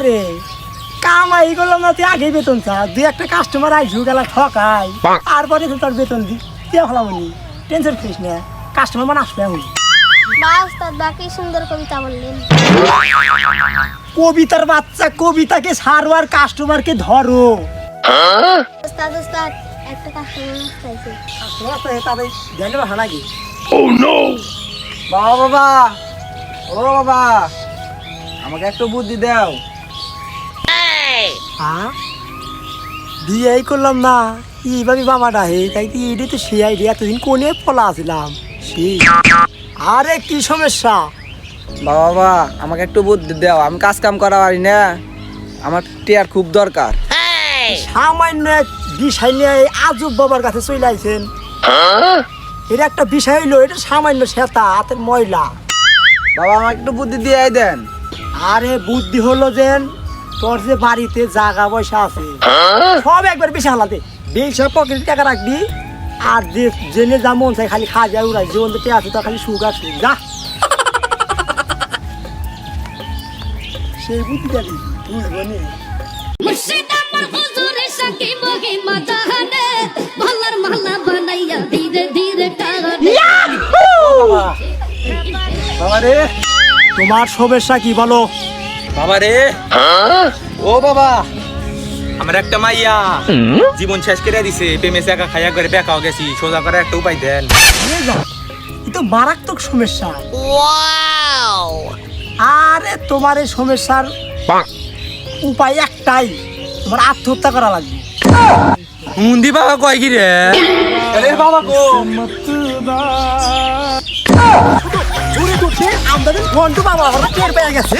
আরে কামাই করলাম না, তুই আগে বেতন চা, দুই একটা কাস্টমার আইসু গেলা ঠকাই আর পরে তো তোর বেতন দি দিয়ে হলাম টেনশন করিস না, কাস্টমার মানে আসবে এখন। বা উস্তাদ বাকি সুন্দর কবিতা বললেন। কবিতার বাচ্চা, কবিতাকে ছাড়ো আর কাস্টমারকে ধরো। উস্তাদ উস্তাদ একটা কাস্টমার আসছে। কাস্টমার আসলে তাদের ধ্যান রাখা নাকি? বাবা বাবা, ও বাবা, আমাকে একটু বুদ্ধি দাও। হ্যাঁ বিয়েই করলাম না, এইভাবে বাবাটা হে তাই কি এটাই তো সেই আইডিয়া, এতদিন কোনে পলা আসলাম সেই। আরে কি সমস্যা? বাবা বাবা, আমাকে একটু বুদ্ধি দাও, আমি কাজ কাম করা পারি না, আমার টিয়ার খুব দরকার। সামান্য এক বিষয় নিয়ে এই আজব বাবার কাছে চলে আইছেন। এটা একটা বিষয় হইলো, এটা সামান্য সেতা হাতের ময়লা। বাবা আমাকে একটু বুদ্ধি দিয়ে দেন। আরে বুদ্ধি হলো যে তোর যে বাড়িতে জায়গা পয়সা আছে সব একবার বেশি হালাতে বেশি পকেটে টাকা রাখবি, আর যে জেনে যা মন চাই খালি খা যায় উড়াই, জীবন তো আছে তো খালি সুখ আর সুখ যা। সেই বুদ্ধি যাবি বুঝবো নি। মুর্শিদ আমার হুজুরে শাকি মহিমা জাহানে ভালার মালা বানাইয়া ধীরে ধীরে টানে। বাবা রে, তোমার সমস্যা কি বলো? বাবা রে, ও বাবা, আমার একটা মাইয়া জীবন শেষ করে দিছে, প্রেমে একা খাইয়া করে বেকাও গেছি, সোজা করে একটা উপায় দেন। এ তো মারাত্মক সমস্যা। আরে তোমার এই সমস্যার উপায় একটাই, তোমার আত্মহত্যা করা লাগবে। হুন্দি বাবা কয় কি রে? আরে বাবা গো, জোরে করছে আমাদের ঘন্টু বাবা ওরা টের পেয়ে গেছে।